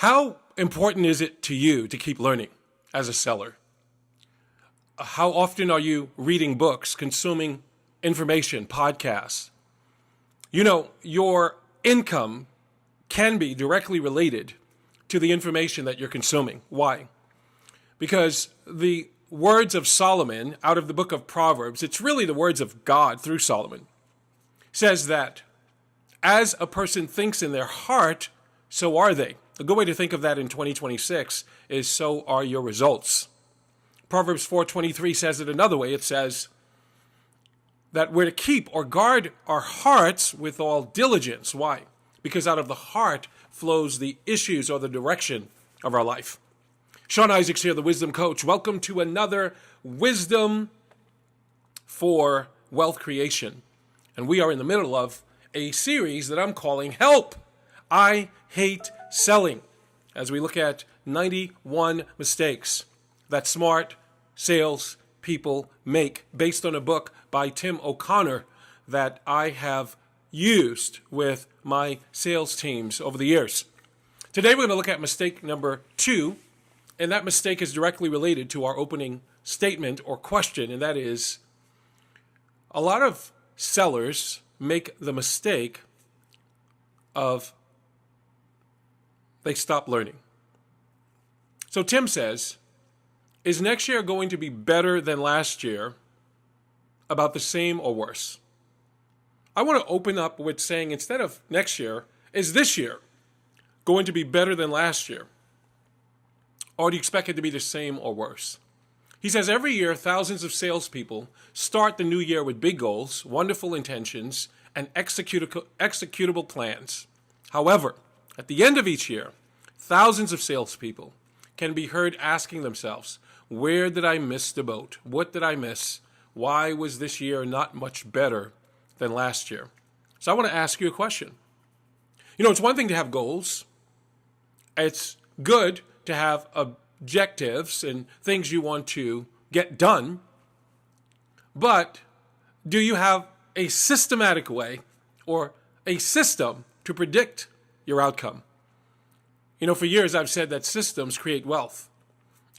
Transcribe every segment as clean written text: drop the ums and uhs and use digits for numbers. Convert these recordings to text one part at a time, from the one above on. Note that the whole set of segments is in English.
How important is it to you to keep learning as a seller? How often are you reading books, consuming information, podcasts? You know, your income can be directly related to the information that you're consuming. Why? Because the words of Solomon out of the book of Proverbs, it's really the words of God through Solomon, says that as a person thinks in their heart, so are they. A good way to think of that in 2026 is so are your results. Proverbs 4:23 says it another way. It says that we're to keep or guard our hearts with all diligence. Why? Because out of the heart flows the issues or the direction of our life. Sean Isaacs here, the Wisdom Coach. Welcome to another Wisdom for Wealth Creation. And we are in the middle of a series that I'm calling Help! I Hate Selling, as we look at 91 mistakes that smart salespeople make, based on a book by Tim O'Connor that I have used with my sales teams over the years. Today we're going to look at mistake number 2, and that mistake is directly related to our opening statement or question, and that is, a lot of sellers make the mistake of they stop learning. So Tim says, is next year going to be better than last year, about the same or worse? I want to open up with saying, instead of next year, is this year going to be better than last year? Or do you expect it to be the same or worse? He says every year, thousands of salespeople start the new year with big goals, wonderful intentions, and executable plans. However, at the end of each year, thousands of salespeople can be heard asking themselves, where did I miss the boat? What did I miss? Why was this year not much better than last year? So I want to ask you a question. You know, it's one thing to have goals. It's good to have objectives and things you want to get done. But do you have a systematic way or a system to predict your outcome? You know, for years I've said that systems create wealth.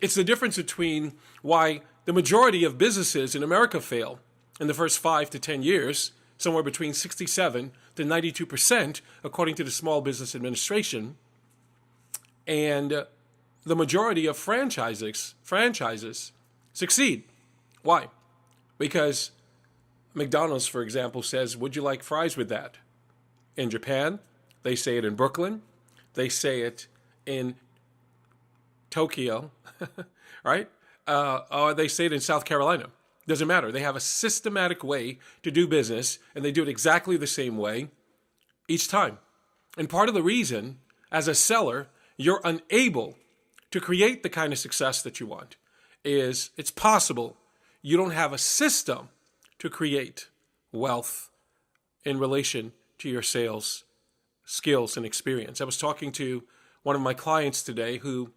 It's the difference between why the majority of businesses in America fail in the first 5 to 10 years, somewhere between 67 to 92%, according to the Small Business Administration, and the majority of franchises succeed. Why? Because McDonald's, for example, says, would you like fries with that? In Japan, they say it in Brooklyn. They say it in Tokyo, right? Or they say it in South Carolina. Doesn't matter. They have a systematic way to do business, and they do it exactly the same way each time. And part of the reason, as a seller, you're unable to create the kind of success that you want is it's possible you don't have a system to create wealth in relation to your sales skills and experience. I was talking to one of my clients today who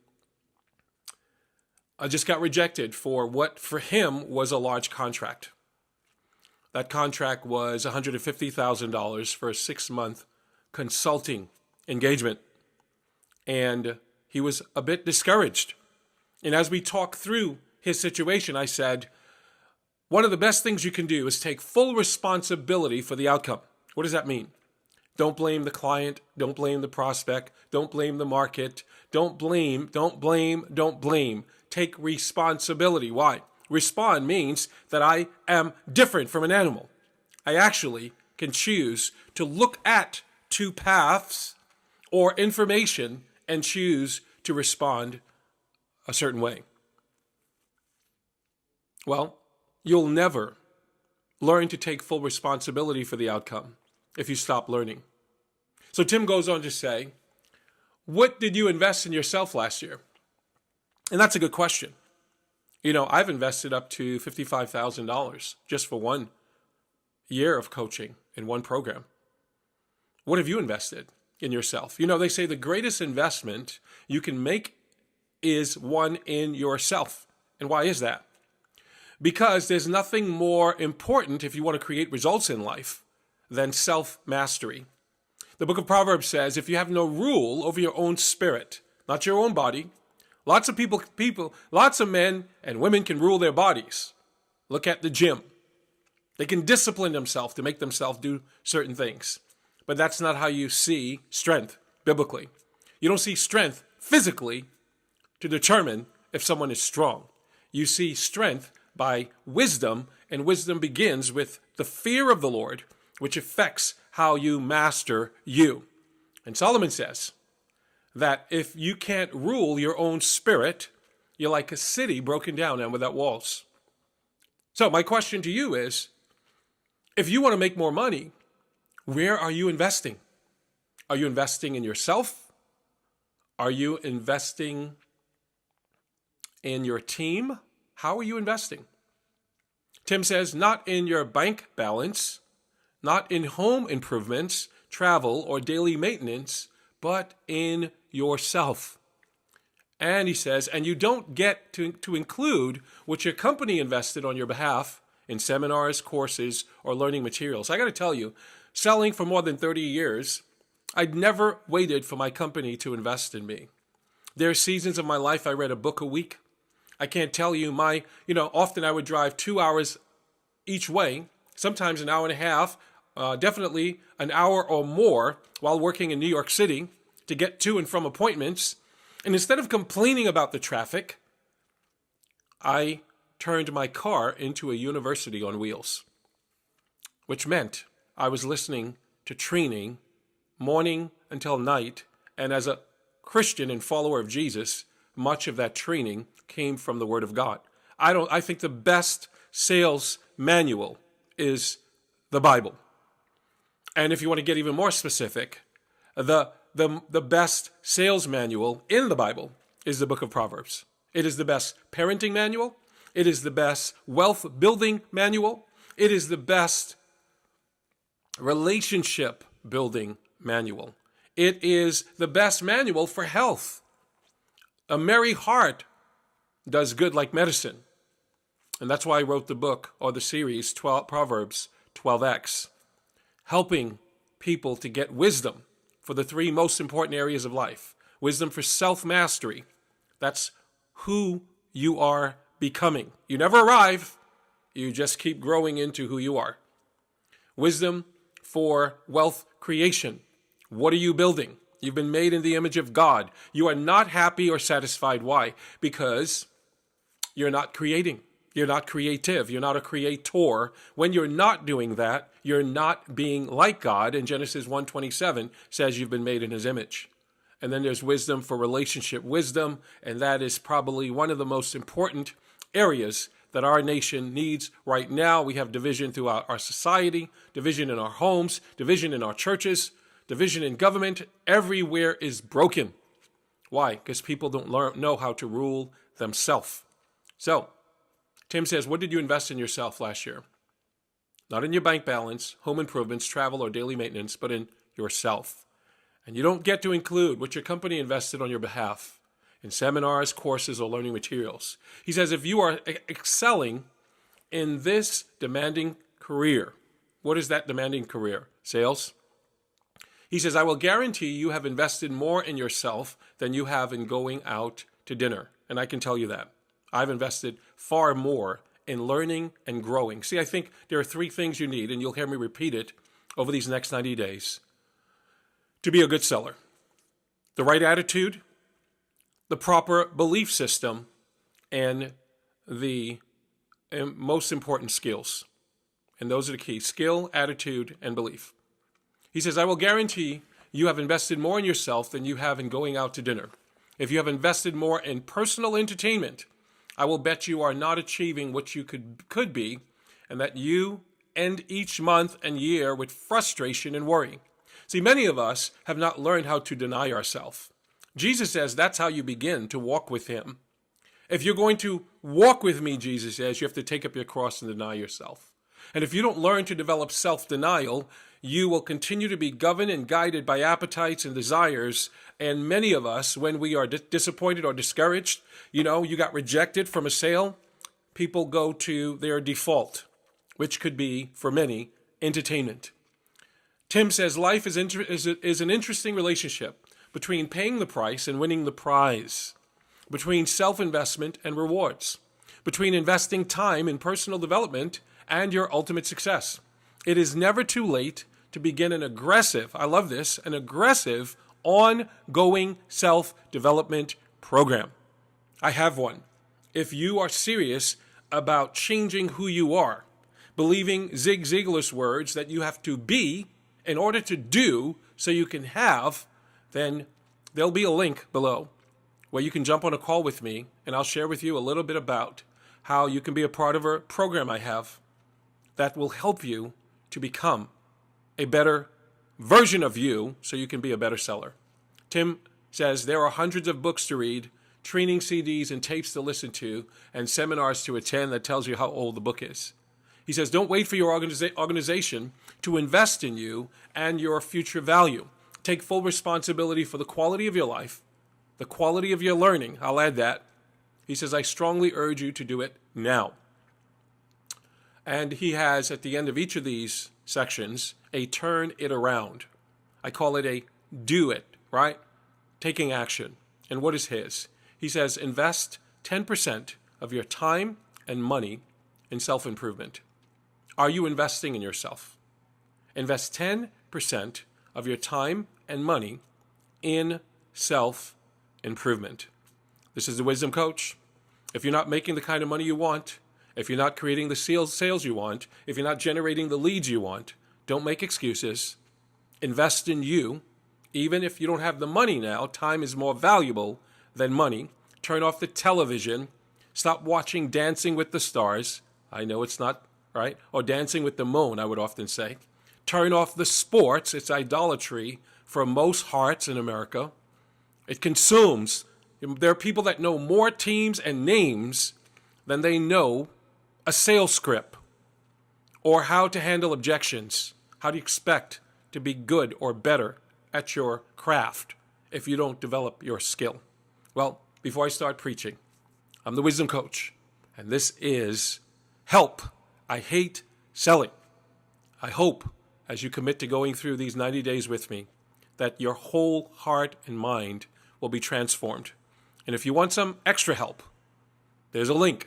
just got rejected for what for him was a large contract. That contract was $150,000 for a 6-month consulting engagement. And he was a bit discouraged. And as we talked through his situation, I said, one of the best things you can do is take full responsibility for the outcome. What does that mean? Don't blame the client. Don't blame the prospect. Don't blame the market. Don't blame. Take responsibility. Why? Respond means that I am different from an animal. I actually can choose to look at 2 paths or information and choose to respond a certain way. Well, you'll never learn to take full responsibility for the outcome if you stop learning. So Tim goes on to say, what did you invest in yourself last year? And that's a good question. You know, I've invested up to $55,000 just for 1 year of coaching in one program. What have you invested in yourself? You know, they say the greatest investment you can make is one in yourself. And why is that? Because there's nothing more important if you want to create results in life than self-mastery. The book of Proverbs says, if you have no rule over your own spirit, not your own body. Lots of lots of men and women can rule their bodies. Look at the gym. They can discipline themselves to make themselves do certain things. But that's not how you see strength biblically. You don't see strength physically to determine if someone is strong. You see strength by wisdom, and wisdom begins with the fear of the Lord, which affects how you master you. And Solomon says that if you can't rule your own spirit, you're like a city broken down and without walls. So my question to you is, if you want to make more money, where are you investing? Are you investing in yourself? Are you investing in your team? How are you investing? Tim says, not in your bank balance, not in home improvements, travel, or daily maintenance, but in yourself. And he says, and you don't get to include what your company invested on your behalf in seminars, courses, or learning materials. I got to tell you, selling for more than 30 years, I'd never waited for my company to invest in me. There are seasons of my life I read a book a week. I can't tell you often I would drive 2 hours each way, sometimes an hour and a half, definitely an hour or more while working in New York City to get to and from appointments. And instead of complaining about the traffic, I turned my car into a university on wheels, which meant I was listening to training morning until night. And as a Christian and follower of Jesus, much of that training came from the Word of God. I think the best sales manual is the Bible. And if you want to get even more specific, the best sales manual in the Bible is the book of Proverbs. It is the best parenting manual. It is the best wealth building manual. It is the best relationship building manual. It is the best manual for health. A merry heart does good like medicine. And that's why I wrote the book or the series Proverbs 12X, helping people to get wisdom for the three most important areas of life. Wisdom for self-mastery. That's who you are becoming. You never arrive. You just keep growing into who you are. Wisdom for wealth creation. What are you building? You've been made in the image of God. You are not happy or satisfied. Why? Because you're not creating. You're not creative. You're not a creator. When you're not doing that, you're not being like God. And Genesis 1:27 says you've been made in his image. And then there's wisdom for relationship wisdom. And that is probably one of the most important areas that our nation needs right now. We have division throughout our society, division in our homes, division in our churches, division in government. Everywhere is broken. Why? Because people don't know how to rule themselves. So, Tim says, what did you invest in yourself last year? Not in your bank balance, home improvements, travel, or daily maintenance, but in yourself. And you don't get to include what your company invested on your behalf in seminars, courses, or learning materials. He says, if you are excelling in this demanding career, what is that demanding career? Sales? He says, I will guarantee you have invested more in yourself than you have in going out to dinner. And I can tell you that. I've invested far more in learning and growing. See, I think there are three things you need, and you'll hear me repeat it over these next 90 days, to be a good seller. The right attitude, the proper belief system, and the most important skills. And those are the keys: skill, attitude, and belief. He says, I will guarantee you have invested more in yourself than you have in going out to dinner. If you have invested more in personal entertainment, I will bet you are not achieving what you could be, and that you end each month and year with frustration and worry. See, many of us have not learned how to deny ourselves. Jesus says that's how you begin to walk with him. If you're going to walk with me, Jesus says, you have to take up your cross and deny yourself. And if you don't learn to develop self-denial, you will continue to be governed and guided by appetites and desires. And many of us, when we are disappointed or discouraged, you got rejected from a sale, people go to their default, which could be, for many, entertainment. Tim says life is an interesting relationship, between paying the price and winning the prize, between self-investment and rewards, between investing time in personal development and your ultimate success. It is never too late to begin an aggressive, I love this, an aggressive, ongoing self-development program. I have one. If you are serious about changing who you are, believing Zig Ziglar's words that you have to be in order to do so you can have, then there'll be a link below where you can jump on a call with me and I'll share with you a little bit about how you can be a part of a program I have that will help you to become a better version of you so you can be a better seller. Tim says there are hundreds of books to read, training CDs and tapes to listen to, and seminars to attend that tells you how old the book is. He says, don't wait for your organization to invest in you and your future value. Take full responsibility for the quality of your life, the quality of your learning. I'll add that. He says, I strongly urge you to do it now. And he has, at the end of each of these sections, a turn it around. I call it a do it, right? Taking action. And what is his? He says, invest 10% of your time and money in self-improvement. Are you investing in yourself? Invest 10% of your time and money in self-improvement. This is the Wisdom Coach. If you're not making the kind of money you want, if you're not creating the sales you want, if you're not generating the leads you want, don't make excuses. Invest in you. Even if you don't have the money now, time is more valuable than money. Turn off the television. Stop watching Dancing with the Stars. I know it's not right. Or Dancing with the Moon, I would often say. Turn off the sports. It's idolatry for most hearts in America. It consumes. There are people that know more teams and names than they know a sales script or how to handle objections. How do you expect to be good or better at your craft if you don't develop your skill? Well, before I start preaching, I'm the Wisdom Coach, and this is Help. I Hate Selling. I hope, as you commit to going through these 90 days with me, that your whole heart and mind will be transformed. And if you want some extra help, there's a link.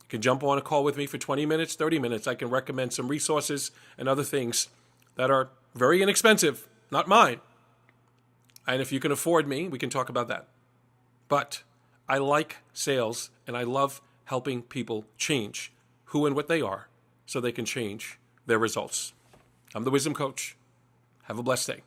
You can jump on a call with me for 20 minutes, 30 minutes. I can recommend some resources and other things that are very inexpensive, not mine. And if you can afford me, we can talk about that. But I like sales, and I love helping people change who and what they are so they can change their results. I'm the Wisdom Coach. Have a blessed day.